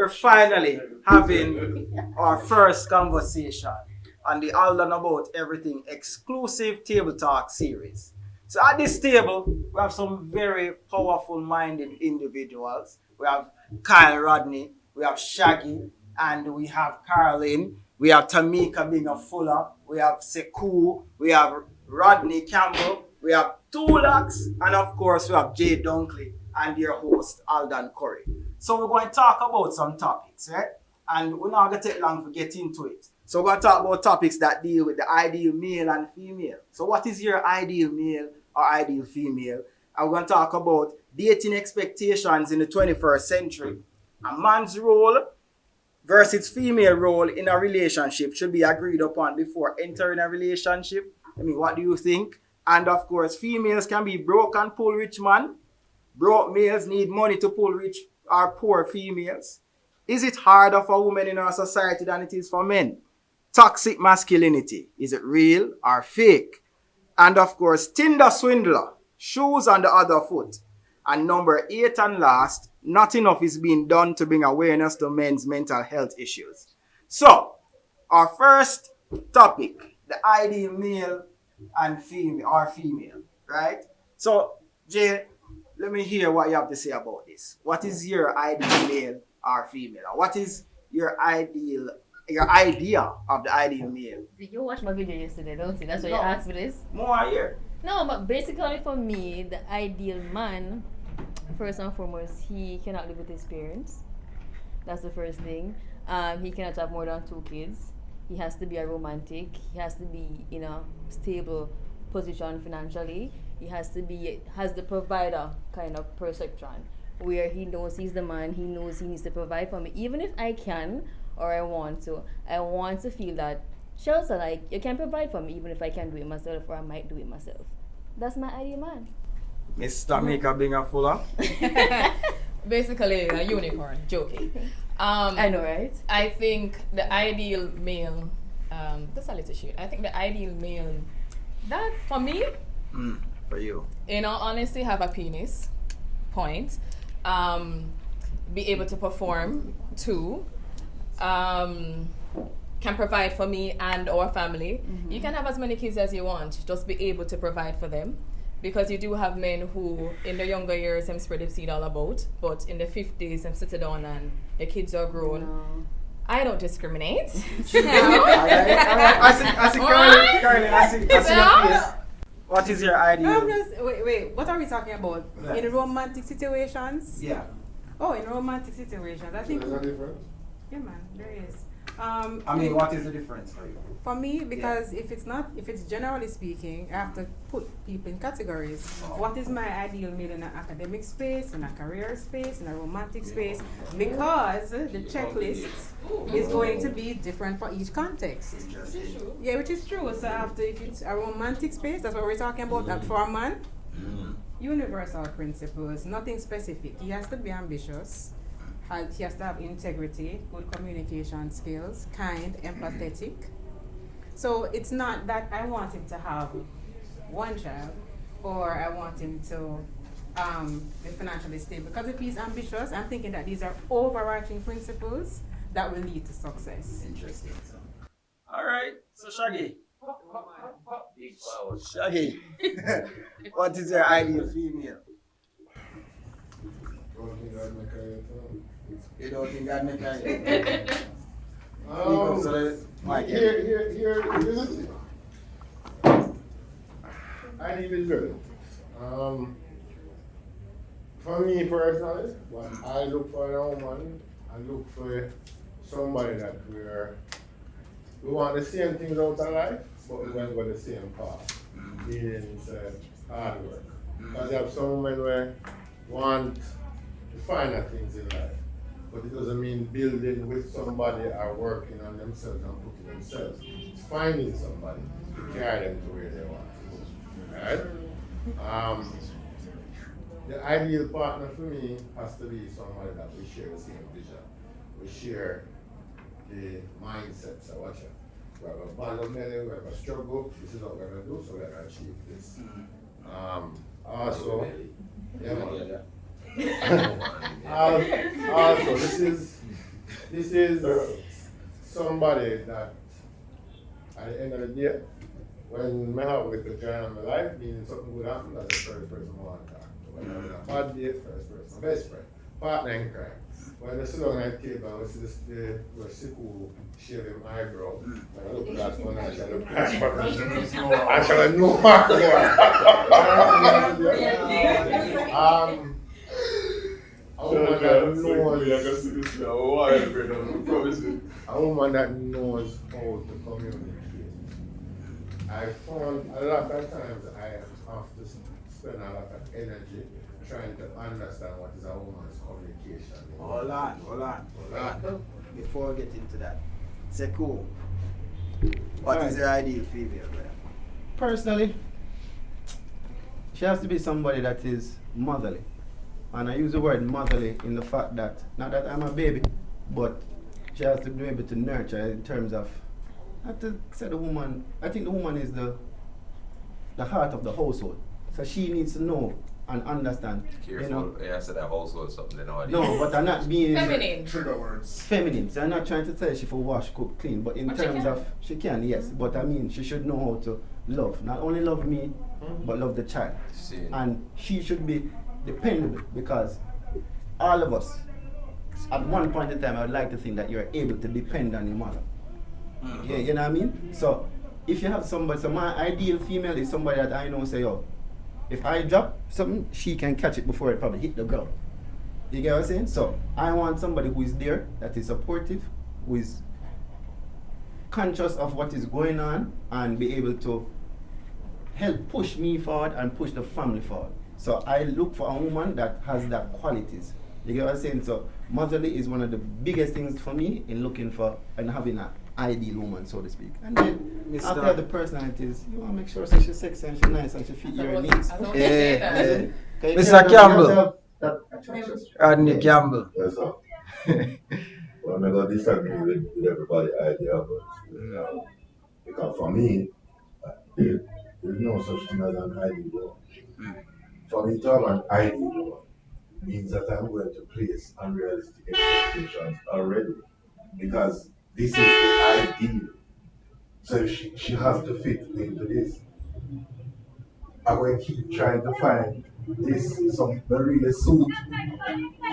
we're finally having our first conversation on the Aldon About Everything exclusive table talk series. So at this table, we have some very powerful minded individuals. We have Kyle Rodney, we have Shaggy, and we have Caroline, we have Tamika being a Fuller, we have Sekou, we have Rodney Campbell, we have Tulax, and of course we have Jay Dunkley and their host Aldan Curry. So we're going to talk about some topics, right? And we're not going to take long to get into it. So we're going to talk about topics that deal with the ideal male and female. So what is your ideal male or ideal female? And we're going to talk about dating expectations in the 21st century. A man's role versus female role in a relationship should be agreed upon before entering a relationship. I mean, what do you think? And of course, females can be broke and pull rich man. Broke males need money to pull rich or poor females. Is it harder for women in our society than it is for men? Toxic masculinity, is it real or fake? And of course, Tinder swindler, shoes on the other foot. And number 8 and last, not enough is being done to bring awareness to men's mental health issues. So, our first topic, the ideal male and female, or female, right? So, Jay, let me hear what you have to say about this. What is your ideal male or female? Or what is your idea of the ideal male? Did you watch my video yesterday, don't you? That's why you asked me this? More here. No, but basically for me, the ideal man, first and foremost, he cannot live with his parents. That's the first thing. He cannot have more than 2 kids. He has to be a romantic. He has to be in a stable position financially. He has the provider kind of perception, where he knows he's the man, he knows he needs to provide for me. Even if I can or I want to feel that shelter, like, you can provide for me even if I can do it myself or I might do it myself. That's my ideal man. Miss Tamika being a Fuller. Basically a unicorn, joking. I know, right? I think the ideal male, that's a little shit. I think the ideal male, that for me, for you, in all honesty, have a penis, point. Be able to perform too. Can provide for me and our family. Mm-hmm. You can have as many kids as you want, just be able to provide for them. Because you do have men who, in their younger years, them spread the seed all about, but in the 50s, them sit down and the kids are grown. No. I don't discriminate. All right. I see Caroline, I see your face. What is your ideal? Wait, what are we talking about? Yeah. In romantic situations? Yeah. Oh, in romantic situations, I think. There's a difference? Yeah, man, there is. What is the difference for you? For me, because if it's generally speaking, I have to put people in categories. What is my ideal male in an academic space, in a career space, in a romantic space? Because the checklist is going to be different for each context. Yeah, which is true. So if it's a romantic space, that's what we're talking about. That for a man, universal principles, nothing specific. He has to be ambitious. He has to have integrity, good communication skills, kind, empathetic. So it's not that I want him to have one child or I want him to be financially stable. Because if he's ambitious, I'm thinking that these are overarching principles that will lead to success. Interesting. All right. So Shaggy. Shaggy. What is your ideal female? You don't think I'd make it? Here's the thing. I need to learn. For me personally, when I look for a woman, I look for somebody that we want the same things out of life, but we want to go the same path. Meaning hard work. Because you have some women where want the finer things in life. But it doesn't mean building with somebody or working on themselves and putting themselves. It's finding somebody to carry them to where they want to go. Right? The ideal partner for me has to be somebody that we share the same vision. We share the mindsets of what we have a battle belly, we have a struggle, this is what we're going to do, so we're going to achieve this. Also, yeah, man. Also, this is This is somebody that at the end of the day, when I have with the joy in my life, meaning something good happen, that's the first person I want to talk to. When I'm in a bad day, first person, best friend, partner in crime. When I sit down at the table, I see the sick who shave him eyebrow. And I look at that one and I say, look at that one. I shall know a woman that knows how to communicate. I found a lot of times I have to spend a lot of energy trying to understand what is a woman's communication. Hold on. Before we get into that, say cool. What is your ideal female, brother? Personally, she has to be somebody that is motherly. And I use the word motherly in the fact that, not that I'm a baby, but she has to be able to nurture in terms of, not to say the woman, I think the woman is the heart of the household. So she needs to know and understand. Careful. You know? Yeah, I said that household something. They know No, but I'm not being Feminine. Trigger words. feminine. So I'm not trying to tell she for wash, cook, clean, but in But she terms can. of she can, yes. But I mean, she should know how to love. Not only love me, but love the child. See. And she should be dependable because all of us, at one point in time, I would like to think that you're able to depend on your mother. Yeah, you know what I mean? So if you have somebody, so my ideal female is somebody that I know say, yo, if I drop something, she can catch it before it probably hit the ground. You get what I'm saying? So I want somebody who is there, that is supportive, who is conscious of what is going on and be able to help push me forward and push the family forward. So I look for a woman that has that qualities. You get what I'm saying? So motherly is one of the biggest things for me in looking for and having an ideal woman, so to speak. And then Mr. after the personalities, you want to make sure that she's sexy and she's nice and she fit your needs. Yeah. Okay, Mr. you Campbell. have that- Rodney Campbell. Yes, sir. Well, I'm going to disagree with everybody's idea, but because for me, there's no such thing as an ideal woman. For me to have an ideal woman means that I'm going to place unrealistic expectations already, because this is the ideal. So she has to fit into this. I'm going to keep trying to find this some that really suit.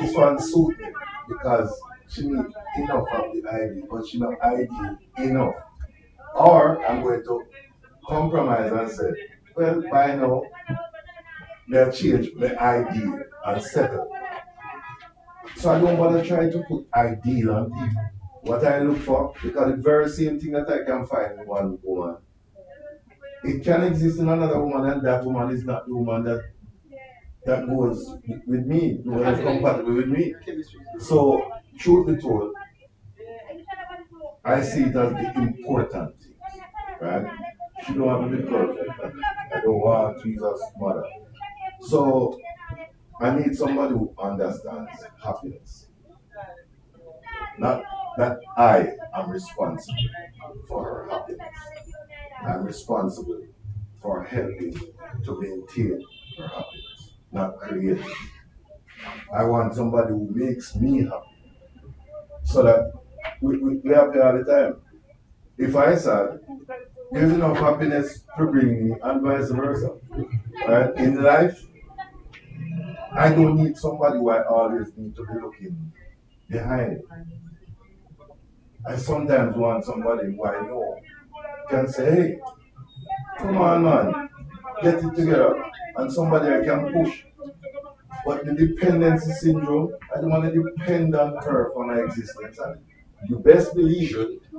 This one suit me because she needs enough of the ideal, but she not ideal enough. Or I'm going to compromise and say, well, by now, they'll change the ideal and settle. So I don't want to try to put ideal on people. What I look for, because the very same thing that I can find in one woman, it can exist in another woman, and that woman is not the woman that goes with me, who is compatible with me. So, truth be told, I see it as the important thing, right? She don't have to be perfect. I don't want Jesus' mother. So, I need somebody who understands happiness. Not that I am responsible for her happiness. I'm responsible for helping to maintain her happiness, not create it. I want somebody who makes me happy, so that we happy all the time. If I sad, there's enough happiness to bring me, and vice versa. Right? In life, I don't need somebody who I always need to be looking behind. I sometimes want somebody who I know can say, hey, come on, man, get it together. And somebody I can push. But the dependency syndrome, I don't want to depend on her for my existence. And you best believe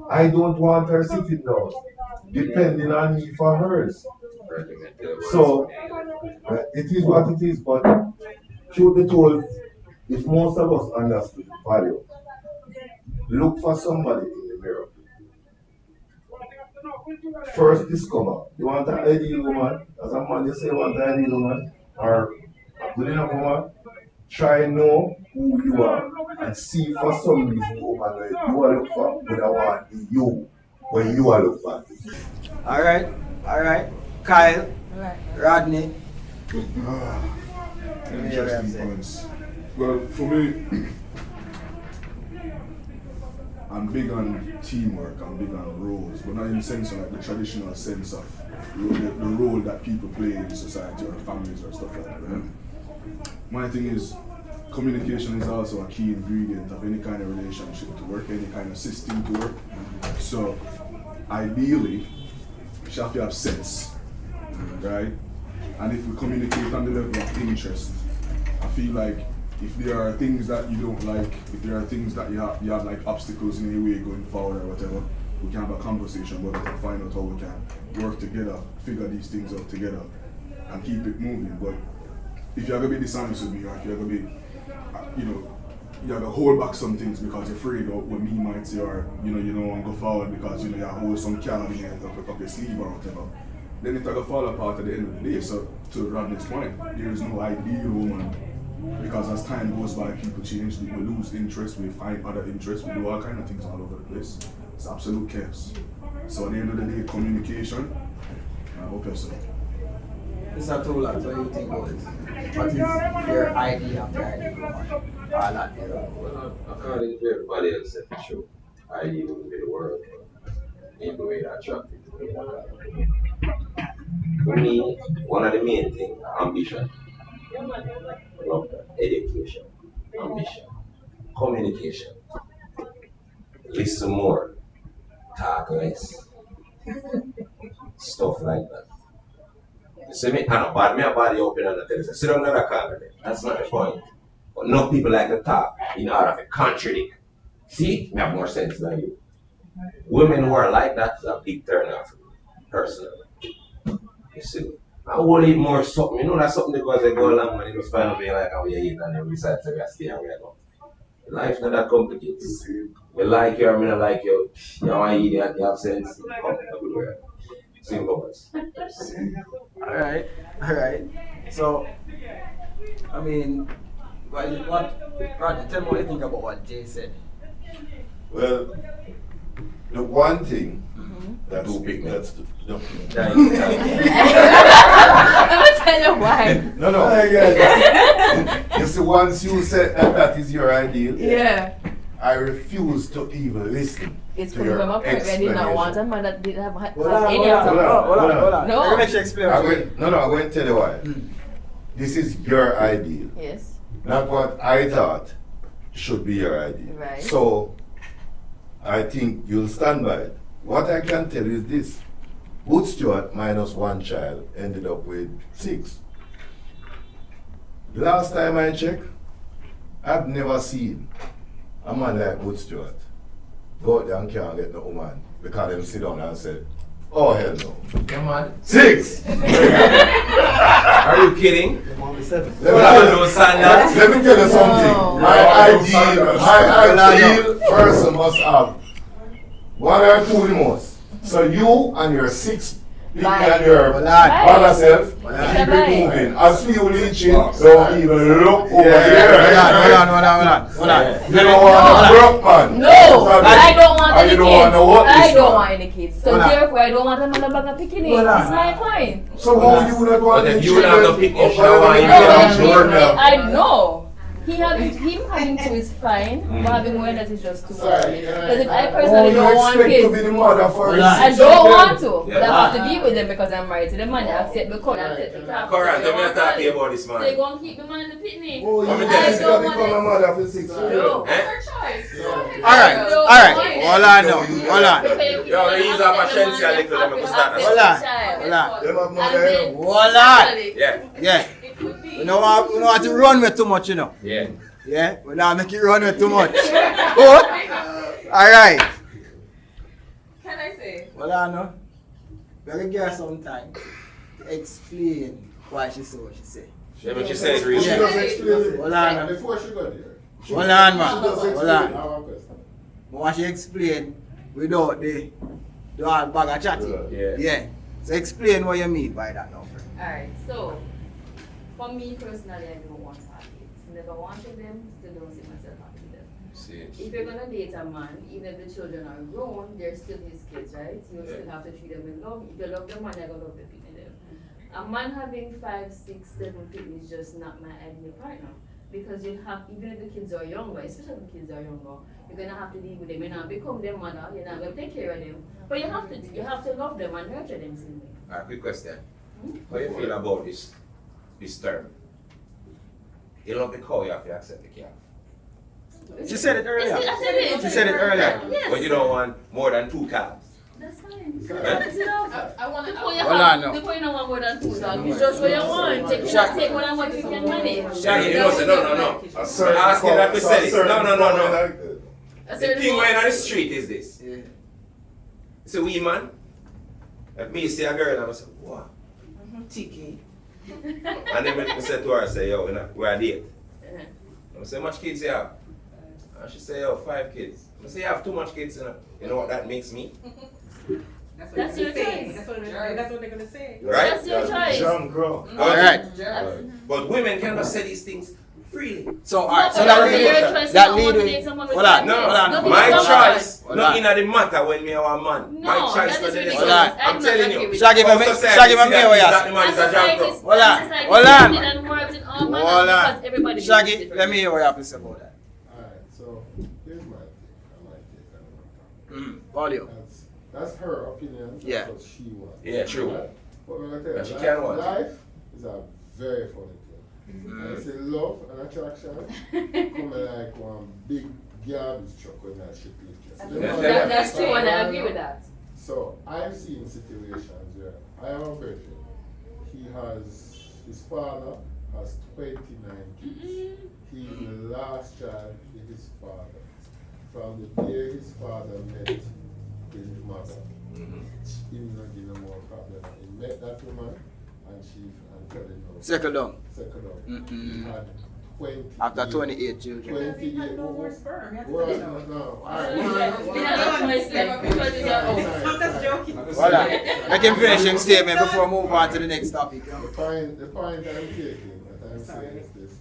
I don't want her sitting down, depending on me for hers. So, it is what it is, but truth be told, if most of us understood the value, look for somebody in the mirror. First discover, you want an ideal woman, as a man you say you want an ideal woman, or a good enough woman, try know who you are and see for some reason woman where you are looking for, what I want in you, when you are looking for. Alright. Kyle, Rodney. Interesting points. Well, for me, I'm big on teamwork, I'm big on roles, but not in the sense of like the traditional sense of the role that people play in society or families or stuff like that. Right? My thing is, communication is also a key ingredient of any kind of relationship to work, any kind of system to work. So ideally, we should have sense, right? And if we communicate on the level of interest, I feel like if there are things that you don't like, if there are things that you have like obstacles in your way going forward or whatever, we can have a conversation about it and find out how we can work together, figure these things out together, and keep it moving. But if you're gonna be dishonest with me, or if you're gonna be, you're gonna hold back some things because you're afraid of what me might say, or you don't want to go forward because you hold some card in up your sleeve or whatever, then it's gonna fall apart at the end of the day. So to Rodney's point, there is no ideal woman. Because as time goes by, people change, we lose interest, we find other interests, we do all kind of things all over the place. It's absolute chaos. So at the end of the day, communication, I hope you're so. Mr. Tola, what do you think about this? What is your idea of the ideal woman? Or not the Well, according to everybody else, for sure, ideal would be the world. In the way that attractive to me. For me, one of the main things, ambition. Love that. Education, ambition, communication. Listen more, talk less. Stuff like that. You see me? I know, but me a body open on the television. Sit down in the corner there. That's not the point. But enough people like to talk in order to contradict. See, me have more sense than you. Women who are like that is a big turn off for me, personally. You see me? I will eat more something. That's something because they go along and you just find out being like how you eat and then we decide to stay and we go. Life's not that complicated. We like you or me not like you. You want to eat it, you have sense. Come everywhere. Simple as. Alright. So, I mean, Rodney, tell me what you think about what Jay said. Well, the one thing that's Don't pick me. that's the, no. I'm gonna tell you why. You see, once you said that is your ideal, Yeah. I refuse to even listen It's to coming your from a point where I did not want a explanation. man that didn't have Hold on. any of them. Hold on. No. Let me let you explain. I'm going to tell you why. This is your ideal, Yes. not what I thought should be your ideal. Right. So, I think you'll stand by it. What I can tell you is this. Booth Stewart minus one child ended up with 6. Last time I checked, I've never seen a man like Booth Stewart go out there and can't get no woman because them sit down and say, oh hell no. Come on. 6! Are you kidding? Let me tell you something. No. My ideal person must have 1 or 2 the most. So you and your 6 people and your other self keep it moving. As for you leeching, don't even look over here. Hold on. You don't want a broke man. No, I don't want any you don't kids. want to what I this don't man. want any kids. So Hold on. therefore, I don't want a man to bag a picnic. Hold on. That's my point. So how you not want But if the you have children the picnic up shower, there, you No, you but can't him, burn them. I know. Him having 2 is fine, but having more than that is just too much. Sorry, Because if I Oh, personally you don't want expect to kids, be the mother for Hold on. I don't want to. Yeah. But I have to be with them because I'm married to the man. I accept the cut. Correct, let me talk to you about this So you're man. going to keep the man in the picnic? Oh, you Let me just tell you. gotta become a mother for 6 No. years. Eh? Alright. Hold on now. Hold on. Yo, ease off a shensi a little, let me start. Hold on. Them have mother. Hold on. Yeah. Yeah. We don't want to run with too much, Yeah. Yeah? We don't make it run with too much. Good? Alright. Can I say? Hold on now. We gotta give her some time to explain why she said what she said. Yeah, but you said She really. does explain it. Hold on. Before she got there. Hold on, She man. does Hold explain on. our question. But what she explain without the all bag of chatting. Yeah. Yeah. So explain what you mean by that now, friend. Alright, so for me personally, I don't want to have kids. Never wanted them, still don't see myself having them. If you're gonna date a man, even if the children are grown, they're still his kids, right? You still have to treat them with love. If you love the man, you're gonna love the people them. A man having 5, 6, 7 people is just not my ideal partner. because you have, even if the kids are younger, especially if the kids are younger, you're gonna have to deal with them. You're not become their mother. You're not gonna take care of them, but you have to love them and nurture them same way. Alright, quick question. How you feel about this term? You love the cow, you have to accept the calf. She said it earlier. I said it. She said it earlier. Yes. But you don't want more than 2 calves. That's fine. Right? That's enough. I want to. The point you Hold have, on, no. the point you don't want more than 2 dogs. It's just what you want. You cannot take more than what you can manage. Shaggy, you know, say, no. A certain Ask you not to say this. certain No. cow like that. A The certain thing amount- going on the street is this. Yeah. It's a wee man. If me see a girl, I'm say, what? Tiki. And then I say to her, I say, yo, we're a date. I say, how much kids you have? And she say, yo, 5 kids. I say, you have too much kids. You know what that makes me? That's your choice. That's what they're gonna say. Right? That's your choice. Jam crow. Alright. But women cannot say these things freely. So, alright. So No, that but lead your with choice, that you don't lead want to with. date someone with Hold on. five No, kids. Hold on. Nobody my does choice, Hold not on. in the matter when me are a man. My No, choice that for is the next ridiculous. Hold on. I'm telling you. Shaggy, How me- society Shaggy, me see that hear what is you that the man is a jam crow. Hold on. Society Hold is on. different and morals in all manners Hold because on. everybody Shaggy, is different. let me hear what you have to say about that. Alright, so here's my take on it. Volume. That's her opinion. That's Yeah. what she wants. Yeah, true. Right? But when I tell But she you, can want it. life is a very funny thing. I say love and attraction come like one big garbage truck when that ship is just. That's true, and I agree with that. So I've seen situations where I am a virgin. His father has 29 kids. He's the last child with his father. From the day his father met his mother, he did not give no more problem. He met that woman and fell in love. Settle down. Second up. Mm-mm. He had 20 After years. 28 children. 20 He had years. no more sperm. He had to Well, cut it out. no. We have no choice then, because it's your own. I'm just joking. Hold on. Let him finish his statement before we move on to the next topic. The point I'm taking, what I'm saying is this.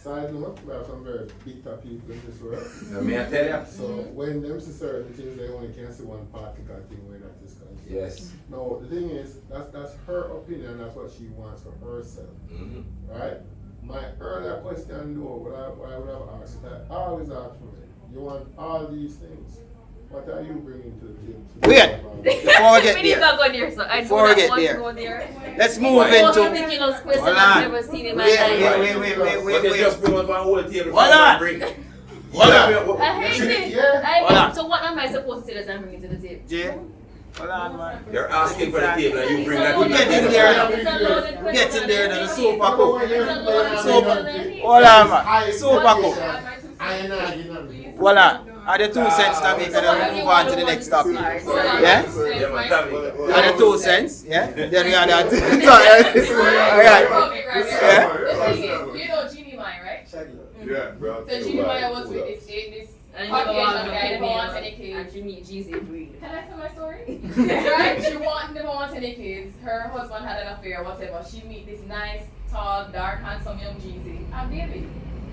Side note, we have some very bitter people in this world. May I tell you? So when them see certain things, they only can see one particular thing where that is concerned. Yes. No, the thing is, that's her opinion, that's what she wants for herself. Right? My earlier question though, what I would have asked, I always ask for me, you want all these things. What are you bringing to the table? Wait, before we get We need there. to go there, so I do Before we not get want there. to go there. Let's move Most into. ridiculous question Hold I've on. never seen in my Wait, life. But they just bring us one whole table. Hold on. Bring. Hold on. I hate it. Yeah. I Hold hate on. it. So what am I supposed to say that I'm bringing to the table? Jay, hold on, man. You're asking for the table and you bring It's a that loaded Get in to there. question. It's a loaded question. Get in there, the super It's a cook. loaded Super. question. Hold on, man. Super cook. I ain't arguing. Hold on. Are the 2 cents that we can move on to the next topic? Yeah? Yeah, man, tell me. Are the 2 cents? Yeah? Then we are that. Alright. Yeah? You know Jeannie Mai, right? Yeah, bro. So Jeannie Mai was with this And you Caucasian never guy, never want wants any and kids. you meet Jeezy breed. Can I tell my story? Right? Never wants any kids. Her husband had an affair, whatever. She meet this nice, tall, dark, handsome young Jeezy and baby.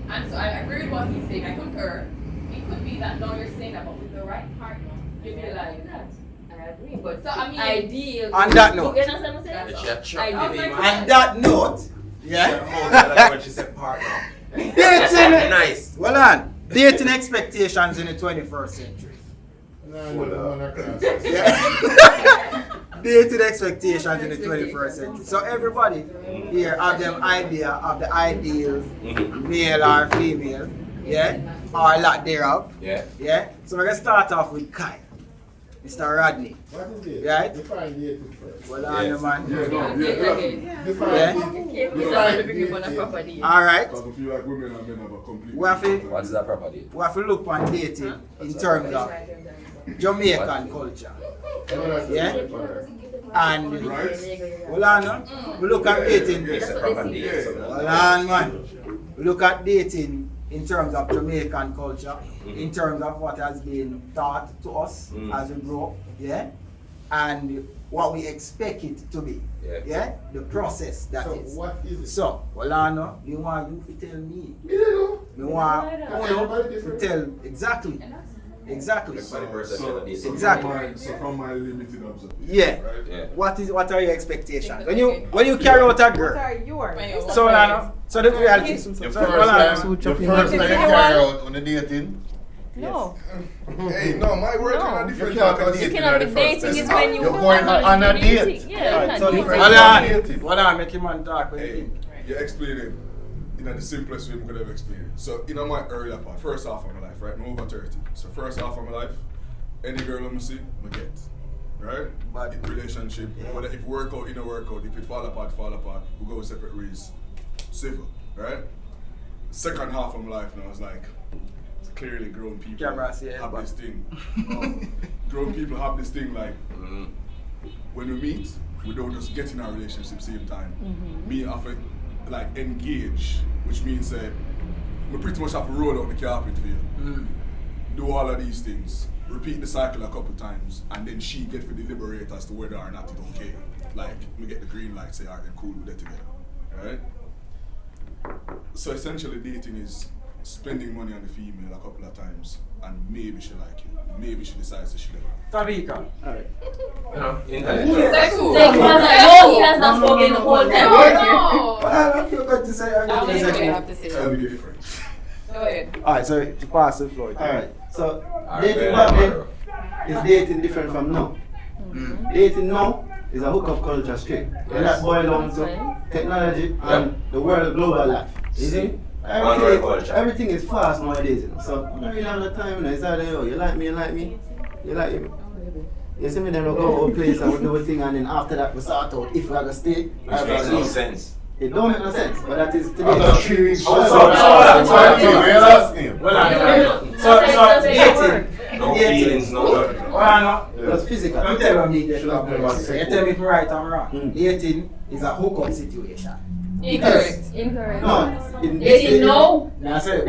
And so I agree with what he's saying. I concur. It could be that now you're saying that, but with the right partner, you'd be like that. I agree, but So I mean, ideal. On that note. You understand what I'm saying? That's your Ideal. On that note, yeah? When she said partner. Dating. Nice. Hold on. Dating expectations in the 21st century. No. Yeah. Dating expectations in the 21st century. So everybody here have them idea of the ideal male or female, yeah, or a lot thereof, Yeah. yeah. So we're gonna start off with Kai, Mr. Rodney. What is it? Right? Define dating first. Well, on the man. Yeah, no, yeah. Define Yeah. dating. All right. Because I feel like women and men have a complete. We have to What is that property? we have to look on dating in terms of Jamaican culture. Yeah. And Right? hold on, no? We look at dating. It's a property. Hold on, man. We look at dating in terms of Jamaican culture, in terms of what has been taught to us as we grow up, yeah, and what we expect it to be, yeah, the process that So is. what is it? So, hold on, no? You want you to tell me? Me don't know. You want Everybody to different. tell exactly, exactly. So from my limited observation. Yeah. Right? Yeah. What are your expectations when you carry out a What girl? are yours? So, Lana, So the reality. The so first hold on. time you carry out on the dating. No. Hey, no, my word No. are different. You can't be because You dating cannot at be the first dating time. is when you You're going on a dating. date. Yeah, Right, you're so not the dating. hold on. Hold on, make him man talk. What do you Hey, think? you explain it in the simplest way we could ever explain it. So, in my earlier part, first half of my life, right? I'm over 30. So, first half of my life, any girl I'm see, I get. Right? But In relationship, whether if work out, in a workout, if it fall apart, we go separate ways. Civil, right? Second half of my life now, I was like, it's clearly grown people Camera see it, have but- this thing. Grown people have this thing like, when we meet, we don't just get in our relationship same time. Me often like engage, which means we pretty much have to roll out the carpet for you. Do all of these things, repeat the cycle a couple times, and then she get to deliberate as to whether or not it's okay. Like, we get the green light, say, alright, then cool, we get together. Right? So essentially dating is spending money on the female a couple of times, and maybe she like you. Maybe she decides to she love you. Tabika. Alright. You know, intelligent. Like, no, he has not spoken the whole time. I'm going to say. I'm I'll going leave to what say. you have to say. It'll be different. Go ahead. Alright, so to pass the floor. Alright, so Alright, dating very back well. then is dating different from now. Dating now is a hookup culture straight. And that boils down to technology and the world global life. You see? Everything is fast nowadays. You know? So I don't really have no time. You know? It's either you like me, you like me, you like me. You see me, then we go to a place and we do a thing, and then after that we sort out if we're going to stay. Which makes no sense. It don't make no sense, but that is today. After 3 weeks, So dating. No feelings, no nothing. That's physical. I'm telling you, you tell me if I'm right or wrong. Dating is a hookup situation. Incorrect. No, Dating, no. Now, I said,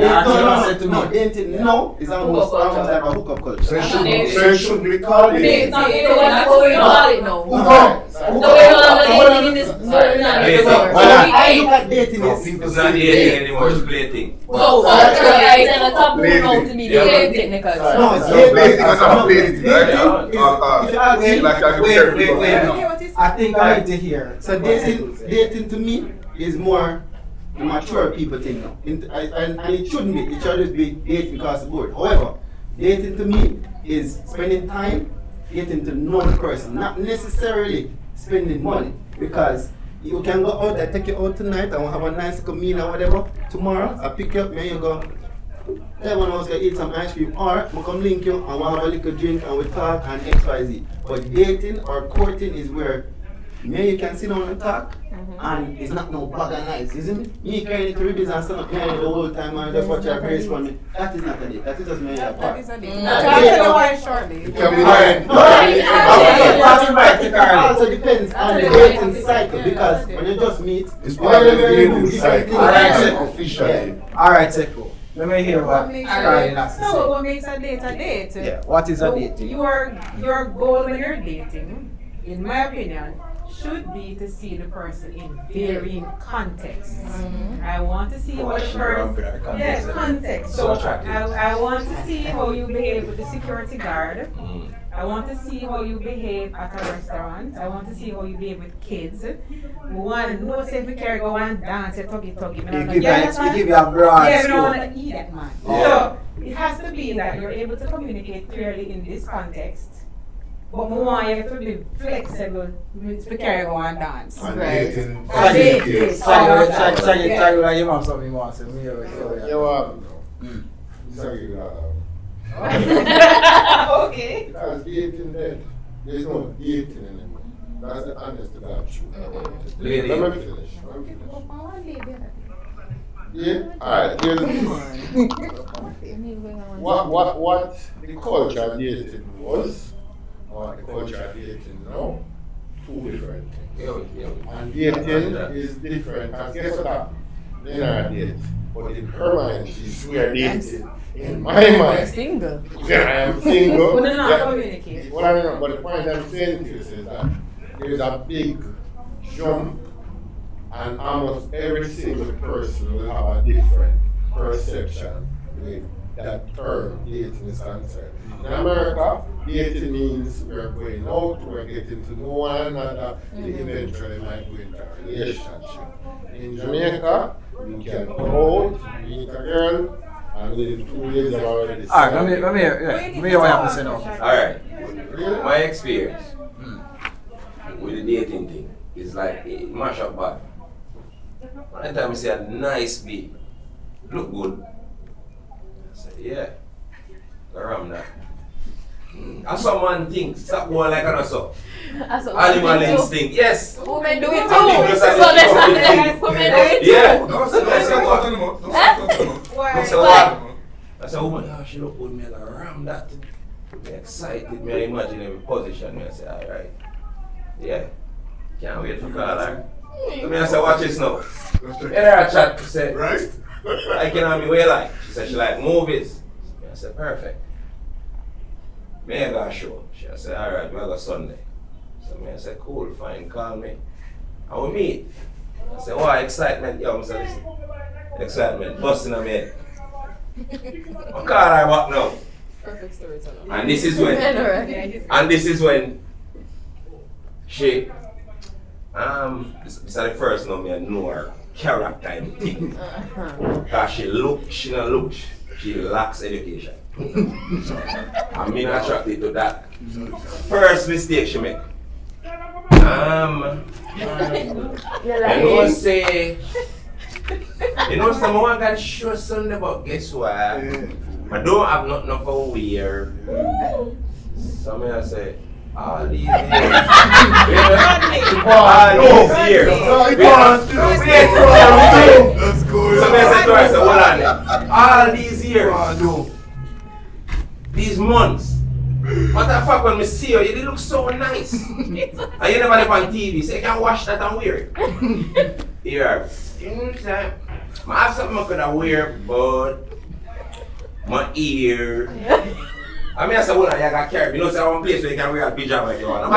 No, dating no is almost like a hookup culture. So it should be called Dating, dating. so that's what we call it now. Hookup. So we don't dating in this. I look at dating as It's not dating anymore, it's plating. So, it's a taboo now to me, dating technical. no, it's So dating. dating is a dating, right? If you ask me, wait. I think I need to hear. so dating to me is more the mature people thing now. And it shouldn't be. It should just be dating across the board. However, dating to me is spending time getting to know the person, not necessarily spending money. Because you can go out, I take you out tonight and we'll have a nice meal or whatever. Tomorrow, I pick you up, and you go, everyone else can eat some ice cream, or we come link you and we'll have a little drink and we talk and XYZ. But dating or courting is where you can sit down and talk, and it's not no bag and nice, isn't it? Me carrying it to ribs and stand up here the whole time and just watch your grace for me. That is not a date. That is just me and your That is part. a date. I'll tell you why shortly. It can be like, It also depends on the dating cycle, because when you just meet, it's part of the dating different cycle. things. Alright, Officially. Alright, Seko. Let me hear what What makes Carly has to no, say. what makes a date a date? Yeah, what is a date? Your goal when you're dating, in my opinion, should be to see the person in varying contexts. I want to see what the person. Yes, context. So attractive. I want to see how you behave with the security guard. I want to see how you behave at a restaurant. I want to see how you behave with kids. We want to know if we can go and dance, tuggy. He give you a broad Yeah, we don't scope. want to eat that man. Yeah. So it has to be that you're able to communicate clearly in this context. But we want you to be flexible to carry go and dance. And Right. dating And date, facilities. Try like you have something you want to say. Me, You want sorry, Okay. because dating then, there's no dating anymore. That's the honest to God truth. Lady. Let me finish. Yeah, alright, there's what the culture of dating was, or what the culture of dating now, two different things. And dating is different, and guess what? They're not dating, but in her mind, she's we are dating. In my mind, Single. yeah, I am single. But they're not Yeah. communicating. Well, I don't know, but the point I'm saying to you is that there's a big jump, and almost every single person will have a different perception with that term dating is concerned. In America, dating means we're going out, we're getting to know one another, we eventually might go into a relationship. In Jamaica, you can go out, meet a girl, and within 2 years you're already Alright, let me hear what you have to say now. Alright. My experience with the dating thing is like it mash up bad. One time I see a nice babe, look good. I said, yeah, around that. And someone thinks, stop going like an so. Animal instinct, yes. Women do it too. So let's not women do it too. Yeah. Why? I said, woman, oh, she look good, me like ram that. Me excited, me I imagine every position. Me I say, alright. Yeah. Can't wait for call her. So me I say, watch this now. Let her chat, she said, Right? I can have me way like. She said she like movies. Me I said, perfect. Me I got a show. She said, alright, we go Sunday. So me I said, cool, fine, call me. And we meet. I said, why excitement? Yo, I said, listen. Excitement, busting on me head. I call her back now. Perfect storyteller. And this is when she this is the first time I know her character and thing. Cause she lacks education. I'm being attracted to that. First mistake she make. You know someone can show something about guess what? I don't have nothing for wear. So I say, all these years. That's cool. So I said to her, I said, hold on. All these years. These months. What the fuck when I see you? You look so nice. And you never live on TV, so you can watch that and wear it. Here. You know what I'm saying? I have something I could have wear, but my ear. I mean, I said, well, you got carried. You know, say one place where you can wear a pajama if you want.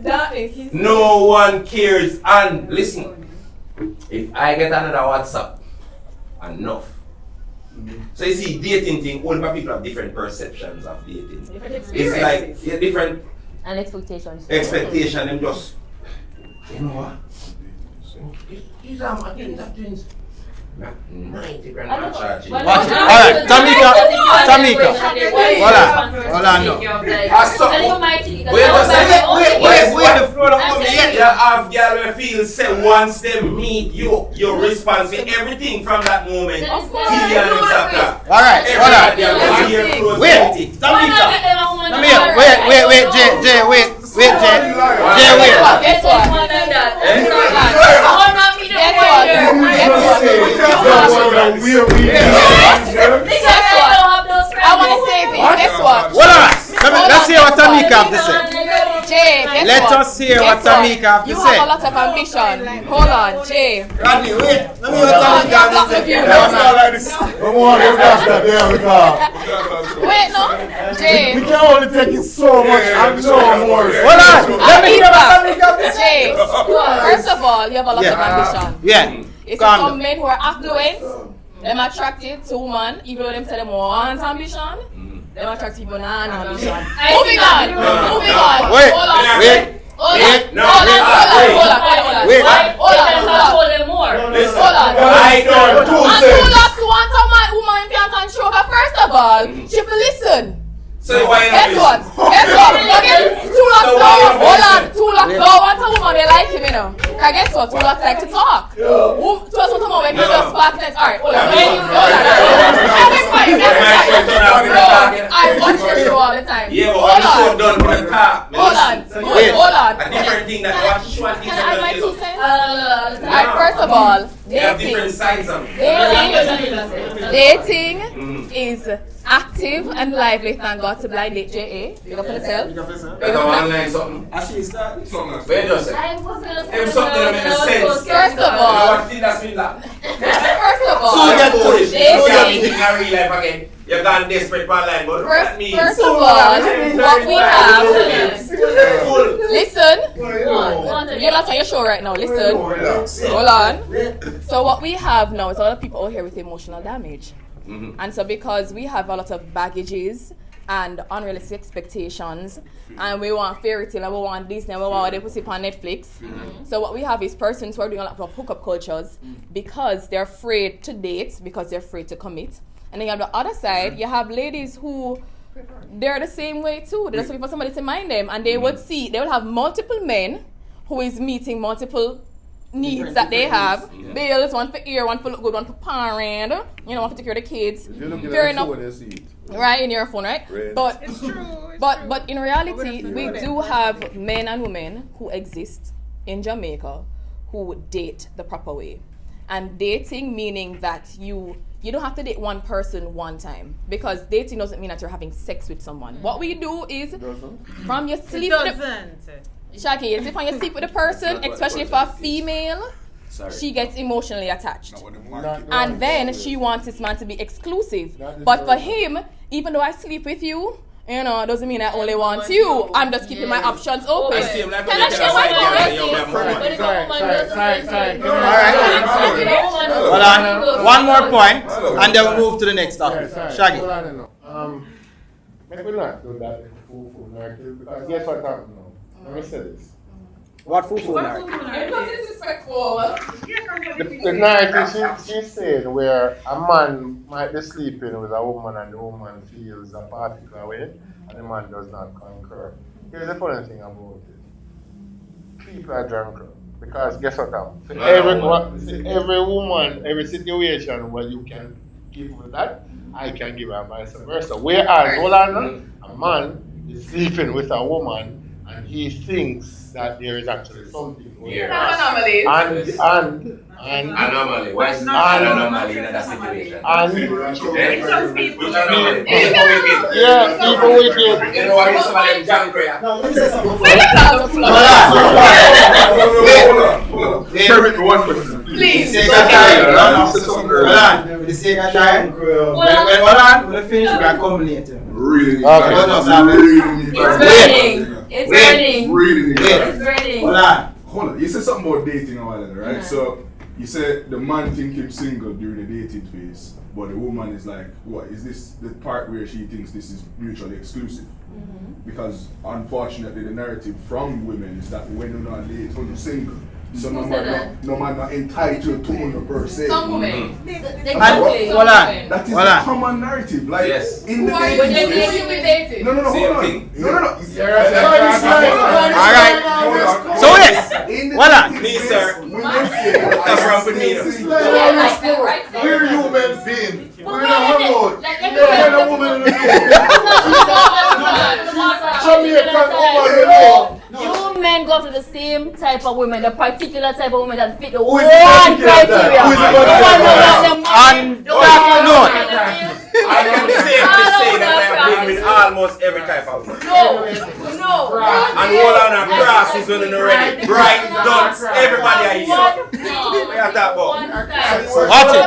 That is. No one cares. And listen, if I get another WhatsApp, enough. So you see, dating thing, all the people have different perceptions of dating. Different It's experiences. like different And expectations. expectation and just, you know what? These are my things, that things. 90 grand I'm charging. Watch it. Alright, Tamika. Hold on now. Wait, the floor of me yet. You have girl who feel say once they meet you, your response to everything from that moment. TV and Instagram. Alright, hold on. Wait, Tamika. Wait, Jay, wait. Guess what? I want to say this. Guess what? Hold on. Let's hear what Tamika have to say. Jay, guess Let what? us hear what Guess what? Tamika have to You say. have a lot of ambition. Hold on, Jay. Rodney, wait. Let me hear what Tamika have to say. Wait, no, Jay. We can only take it so much and no more. Hold on. Let me hear what Tamika have to say. Jay, first of all, you have a lot of ambition. Yeah. It's some men who are affluent, them attracted to woman, even though them say them want ambition. Them attracted people not ambition. Moving on. Wait. Hold on. Wait. Hold Wait. on. Wait. Hold on. I don't do And two lots want a woman can't control. But first of all, she will listen. So why Guess what? Again, two lots now. Hold on. Two lots now want a woman they like him, you know. Cause guess what? Two lots like to talk. Two lots want a woman can just back next. Alright, hold on. I watch your show all the time. Yeah, but when the show done for the top. Hold on. A different thing that you watch the show and things Can I add my that 2 cents? Alright, first of all, they have different sides of it. dating is active and lively. Thank God to Blind Date JA. You gonna put it tell? That's a online something. Actually, is that? Wait just a second. There's something that makes sense. First of You know all, what thing that's been like? dating. You can real life again. You're gone desperate for online, but look at me. First of all, what we have. Listen. You're not on your show right now. Listen. Hold on. So what we have now is a lot of people out here with emotional damage. And so because we have a lot of baggages and unrealistic expectations, and we want fairy tale, and we want Disney, and we want the pussy on Netflix. So what we have is persons who are doing a lot of hookup cultures because they're afraid to date, because they're afraid to commit. And then you have the other side, you have ladies who they're the same way too. They're just looking for somebody to mind them, and they would have multiple men who is meeting multiple needs that they have. Bills, one for ear, one for look good, one for parent, one for take care of the kids. If you're looking Fair at enough. phone, you see it. Right, in your phone, right? But It's true. but in reality, we do have men and women who exist in Jamaica who date the proper way. And dating meaning that you don't have to date one person one time, because dating doesn't mean that you're having sex with someone. What we do is from your sleep. Shaki, it's when you sleep with a person, especially for a female, she gets emotionally attached. And then she wants this man to be exclusive. But for him, even though I sleep with you, doesn't mean I only want you. I'm just keeping my options open. Can I share my Hold on. One more point, and then we'll move to the next topic. Shaggy. Maybe we not do that in the full narrative, because guess what happened now? Let me say this. What fufu narrative? It's disrespectful. The narrative she said where a man might be sleeping with a woman and the woman feels a particular way and the man does not concur. Here's the funny thing about it. People are drunk. Because guess what happens? Every woman, every situation where you can give with that, I can give her vice versa. Whereas, a man is sleeping with a woman and he thinks that there is actually something going on. Anomaly. Why is not anomaly in that situation? People wicked. You know what is some of them junk here? Hold on. One question. Please. Hold on. For the sake of time. Hold on. We'll finish. We can come later. Really? It's raining. It's raining. Hold on. You said something about dating a while ago, right? So you said the man think him single during the dating phase, but the woman is like, what is this? The part where she thinks this is mutually exclusive. Because unfortunately, the narrative from women is that when you're not dating, when you're single, so no man not entitled to one per se. Some women. Hold on. That is a common narrative. Like in the dating. No, hold on. No. Alright. So yes. Voila. Me, sir. That's wrong with me. Where you men been? We're in a hangout. You're a woman in the Jamaican woman, You men go after the same type of women, the particular type of women that fit the Who one is the criteria. Who is the On that note, I am safe to say that I have been with almost every type of woman. No. And all on our grasses when they're ready. Bright, dots, everybody I eat. We are that about. watch it.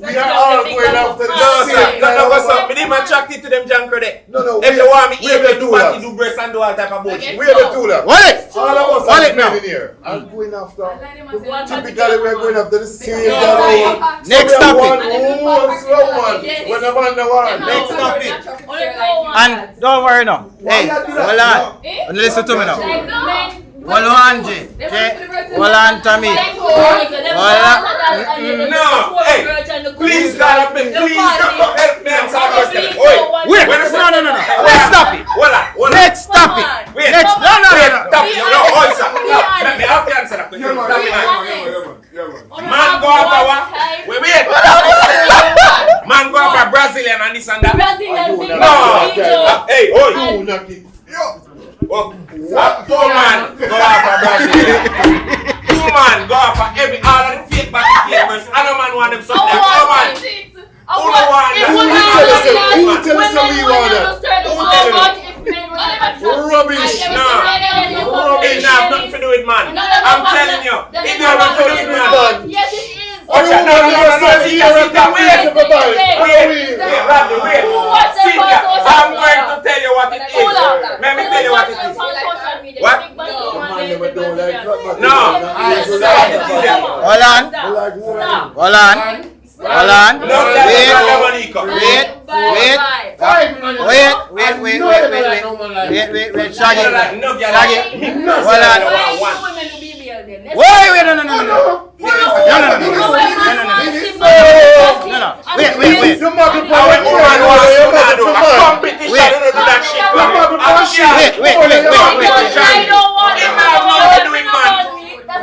We are all going after the same. No, what's up? Me didn't attracted to them junk there. No. If you want me, we're eat the do party, do breast and do all type of bullshit. We're the two that. What it? All of us What are it now? men in here. I'm going after. Typically, Typically, we're going after the same No. guy. Next topic. Who wants one? When the man the one. Next topic. And don't worry now. Hey, hold on. Listen to me now. Hold on, Jay. Hold on, Tommy. No, hey, please God, please help me answer the question. Wait, no. Next topic. Hold on. Next topic. Wait, Next. No. Hold on. Let me have to answer that question. Man go after what? Wait. Man go after Brazilian and this and that. No. Hey, oi. Four man go after Brazilian. 2 man go after all of the fake back gamers. I don't man want them so there. Come on. Who don't want that? Who tell us that we want that? Rubbish. No. It have nothing to do with man. I'm telling you. It have nothing to do with man. Yes, it is. Are you No. Wait. See, I'm going to tell you what it is. Let me tell you what it is. What? Hold on. Hold on. No, that's not Wait. Wait. Shaggy. Hold on. Wait, no. No. Wait. You must be competition.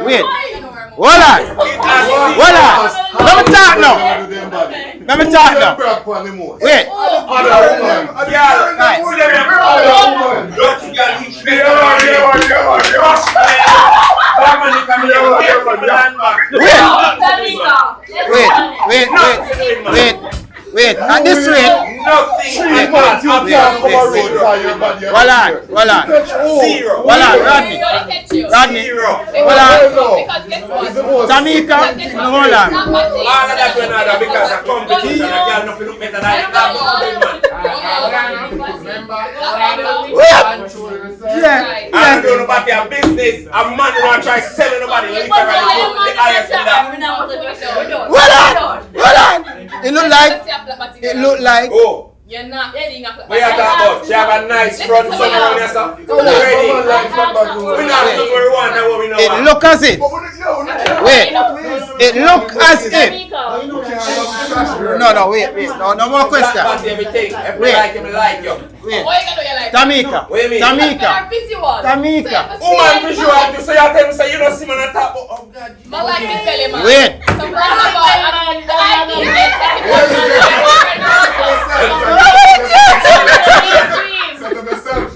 Wait. Hold on. Let me talk now. Wait. Wait. At this rate, Hold on. Zero. Hold on, Rodney. Hold on. Tamika, hold on. All of that went out because of competition. I can't nothing look better than Yeah. I don't know about their business. A man who want to try selling nobody literally put the highest in that. Hold on. It look like. Oh. You're not seeing a What you talking about? She have a nice front son around here, sir. Ready? We not doing what we want and what we know. It look as if. Wait. It look as if. No, wait. No more question. Everything. Wait. Like you. Wait. What you gonna do you like? Tamika. What do you mean? Tamika. Woman visual too, so you tell me say you don't see me on top. Oh God. I like the belly man. Wait. Some brother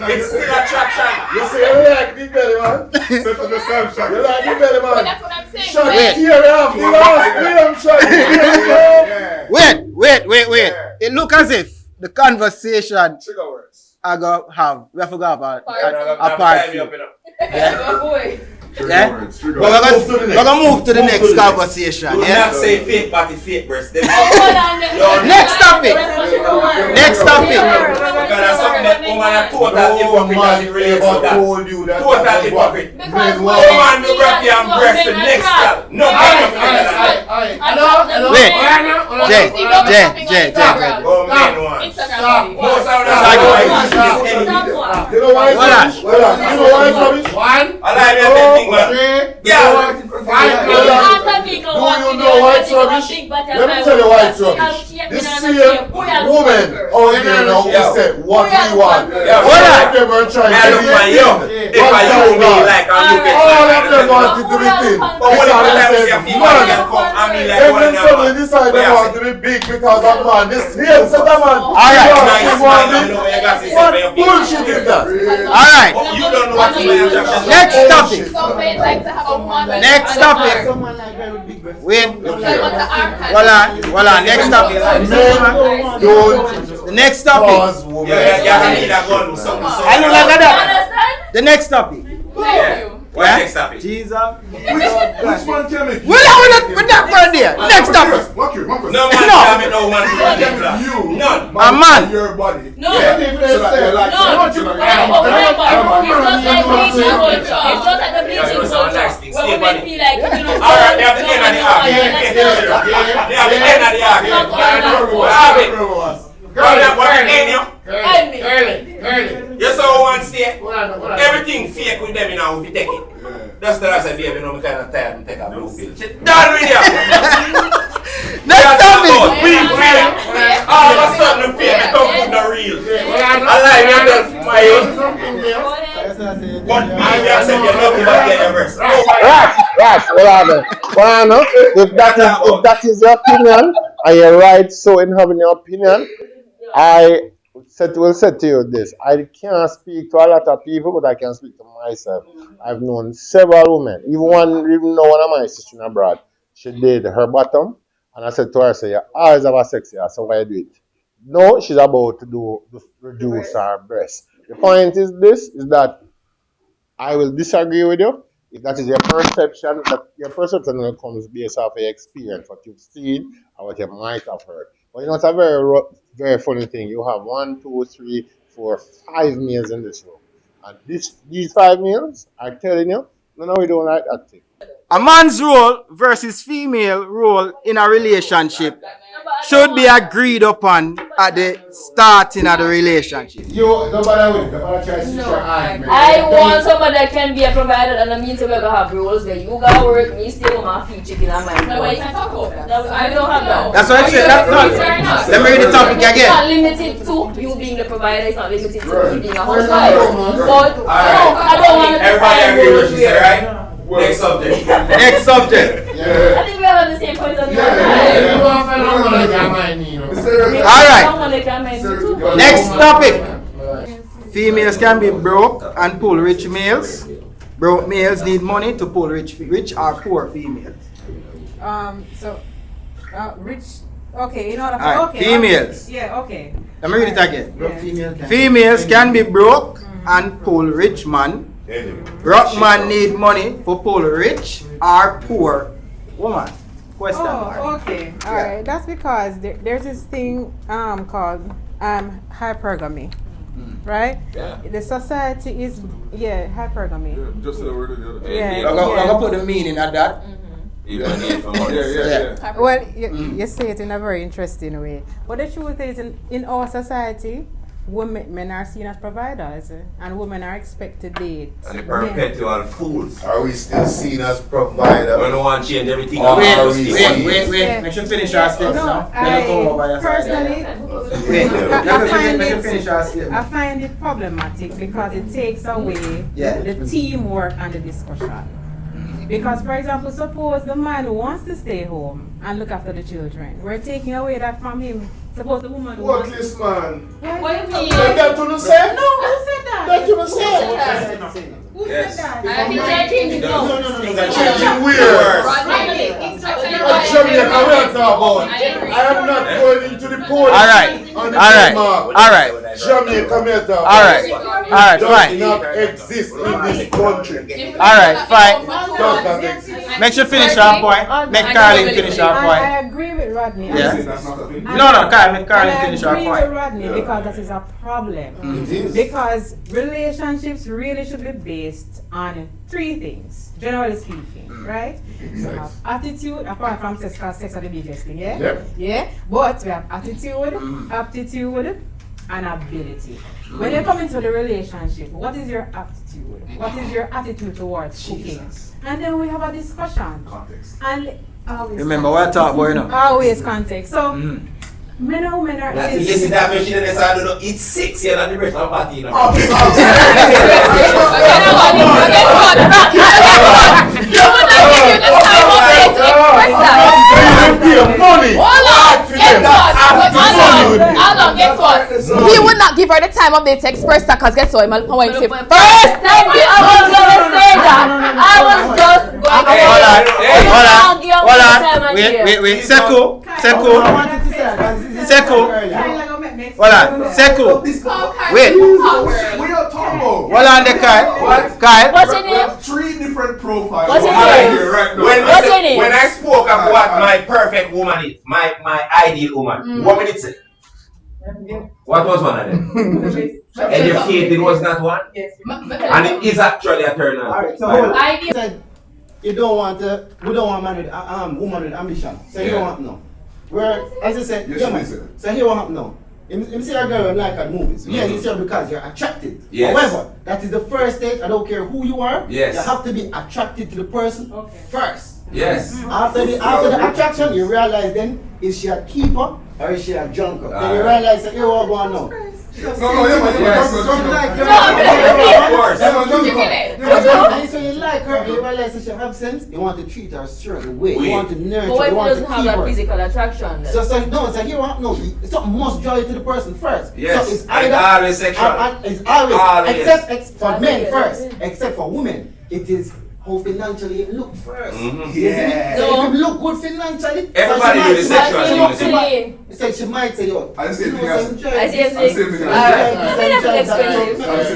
It's still attraction. You say you like big belly man? Set up the self shot. You like big belly But man? that's what I'm saying. Shot Wait. tear off the last film shot. Wait. It look as if the conversation Trigger words. I go have. We have to go have a Part part two. two. Boy. Yeah? Trigger We're words. gonna move to the next conversation. Do Yeah? not say fake body, fake breast. Next topic. Because that's something that woman are total hypocrite as it relates to that. told you that. Total hypocrite. Because Woman do grab you and breast the next girl. No man of Wait. Jay. Oh man one. Instagram. Most of them Stop. is enemy. You know why it's Hold on. rubbish? You know why it's rubbish? I like that thing, man. Yeah. Do you know why it's rubbish? Let me tell you why it's rubbish. This same woman out there now who said what we want. Yeah, All hold of them are trying I to look do for you. it. If I you me like and you get All of them want to do the thing. But what if Because I they say said, people man, can come and me like then one when of suddenly them? decide they Yeah, want to be big because of man. This here set a man. Alright. Nice man, you know you got to say What something. bullshit is that? Alright. You don't know what to say. Next topic. Some men like to have a woman with Next a topic. arm. Someone like her with big breasts. Wait. Some want to arm hand. Hold on. Next topic. Men don't The next topic. cause women. Yeah, need a gun or something. I look like that. The next topic. Thank you. What's next topic? Jesus. Which one can make you? We're not going there. Next topic. No man No. can make no man do that. You. None. A man. Your body. No. Yeah. So that you like. No. So that It's just like the bleaching culture. Where women feel like, you know, Alright, they have the end of the argument. They have the end of the argument. What have it? What in you? You saw one say, everything fake with them, you know, if you take it. That's the last idea, you know, I'm kind of tired and take a blue pill. Shit, done with you. Next topic. We fake. All of a sudden, the fake become good and real. I like me and my own. But I accept you're nothing but get your breast. Right, well, if that is your opinion, and you're right so in having your opinion, I will say to you this. I can't speak to a lot of people, but I can speak to myself. I've known several women, even one of my sisters abroad. She did her bottom, and I said to her, "Say, you always have a sexy ass, so why do it?" No, she's about to reduce her breast. The point is that I will disagree with you. If that is your perception, that your perception comes based off your experience, what you've seen, or what you might have heard. But you know, it's a very funny thing. You have 1, 2, 3, 4, 5 meals in this room. And these 5 meals are telling you, no, we don't like that thing. A man's role versus female role in a relationship should be agreed upon at the starting of the relationship. You, don't bother with it. Don't bother try to switch your argument. I want somebody that can be a provider, and I mean to we're gonna have rules where you gotta work, me stay with my feet chicken and my No, you can talk about that. I don't have that. That's what I said. That's not. Let me read the topic It's not again. limited to you being the provider. It's not limited to Right. you being a Where's housewife. my But I don't want to Everybody define agree what rules she said, where. right? Next subject. Next subject. Yeah. I think we have the same point of view. Yeah. You want to find out what I got mine, you know. All right. Next topic. Females can be broke and pull rich males. Broke males need money to pull rich or poor females. Rich. Okay, in order for Alright, okay. females. Yeah, okay. Let me read it again. Yeah. Females can be broke and pull rich man. Broke man need money for pull rich or poor woman. Question mark. Oh, okay. All right. That's because there's this thing called hypergamy, right? Yeah. The society is hypergamy. Yeah, just the word of the other. Yeah. I'm gonna put the meaning at that. Yeah. Well, you say it in a very interesting way. But the truth is, in our society, men are seen as providers, and women are expected to date. And the perpetual fools. Are we still seen as provider? We don't want to change everything. Wait. Make sure finish our statement now. Then we'll come over your side. Personally, Make sure finish our statement. I find it problematic because it takes away the teamwork and the discussion. Because, for example, suppose the man wants to stay home and look after the children. We're taking away that from him. Suppose the woman What wants this man? What do you mean? That you say? No, who said that? That you say? Who said that? I think they're changing Things are changing weird. Jamaica, we are talking about. I am not going into the podium. Alright. Jamaica, we are talking about. Alright, Does fine. not exist in this country. Alright, fine. Does not exist. Make sure finish our point. Make Carlin finish our I point. agree with Rodney. Yeah. That's not a thing. No, Carlin, make Carlin finish our I agree with point. Rodney because that is a problem. It is. Because relationships really should be based on three things, generally speaking, right? So we have attitude, apart from sex, because sex are the biggest thing, yeah? Yep. Yeah? But we have attitude, aptitude, and ability. When you come into the relationship, what is your aptitude? What is your attitude towards cooking? And then we have a discussion. Context. And always Remember what talk boy now. always context. So men and women are You see that machine in the side, you know, it's 6 years and the rest of the party, you know. He would not give her the time of day to express that because guess what? I'm going to say first. Thank you. I was gonna say that. I was just going to Wait. Seku. Wait. We are talking about. Hold on there, Kyle. What's your We name? have 3 different profiles. What's your right name? here, right now. What's your name? When I spoke of what my perfect woman is, my ideal woman, what did it say? What was one of them? Educated was not one? And it is actually a turn on. Alright, so hold on. You said you don't want we don't want man with woman with ambition. So you don't want no. Where as I said, Yes, she said. so you want no. You see a girl and like her movies. Yeah, you see her because you're attracted. Yes. However, that is the first stage. I don't care who you are. Yes. You have to be attracted to the person first. Yes. After the attraction, you realize then is she a keeper or is she a junker? Then you realize that you all going now. No, yes. Of course. And so you like her, you realize that she have sense, you want to treat her a certain way. You want to nurture, But what if you he want to doesn't keep have that her. physical attraction? Then? So here what no, something must draw you to the person first. Yes. So it's And either always sexual. and it's always Always. except for men first, except for women, it is how financially you look first. Yeah. So if you look good financially, Everybody do the sexual so she might say, yo, I see you know, it. some I see joy. it. Same thing. Alright.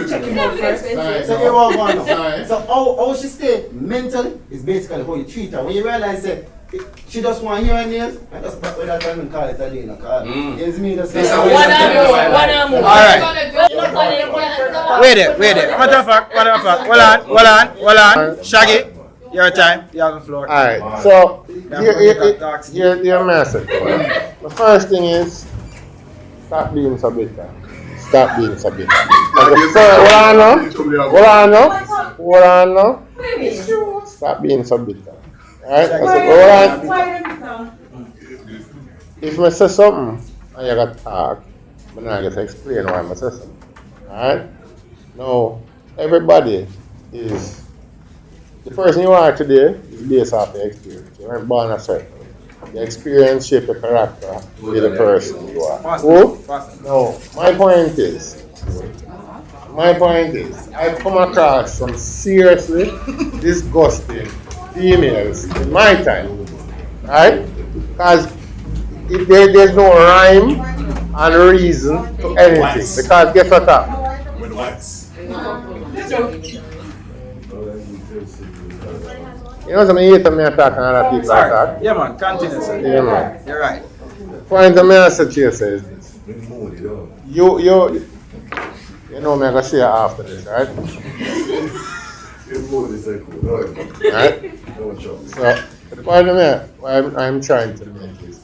Check Expensive. him out first. Expensive. So you're all going on. So how she stay mentally is basically how you treat her. When you realize that she just want to hear her nails, and that's what that time we call it a day. It's me that's This like, is One and more. Alright. Wait there. Matter of fact. Hold on. Shaggy. Your time. You have the floor. Alright, so here message. The first thing is stop being so bitter. Stop being so bitter. Hold on now. Stop being so bitter. Alright? If I say something and you got to talk, I'm not going to explain why I say something. Alright? Now, everybody is, the person you are today is based off the experience. You weren't born a certain way. The experience shape your character to be the person you are. Cool? No, my point is, I've come across some seriously disgusting females in my time. Right? Because there's no rhyme and reason to anything. Because guess what happened? With wax. You know something, you hate me attack and other people attack? Yeah, man. Continue, sir. Yeah, man. You're right. The point of me I said to you is this. You know me, I'm going to say it after this, right? Right? So, the point of me, what I'm trying to make is,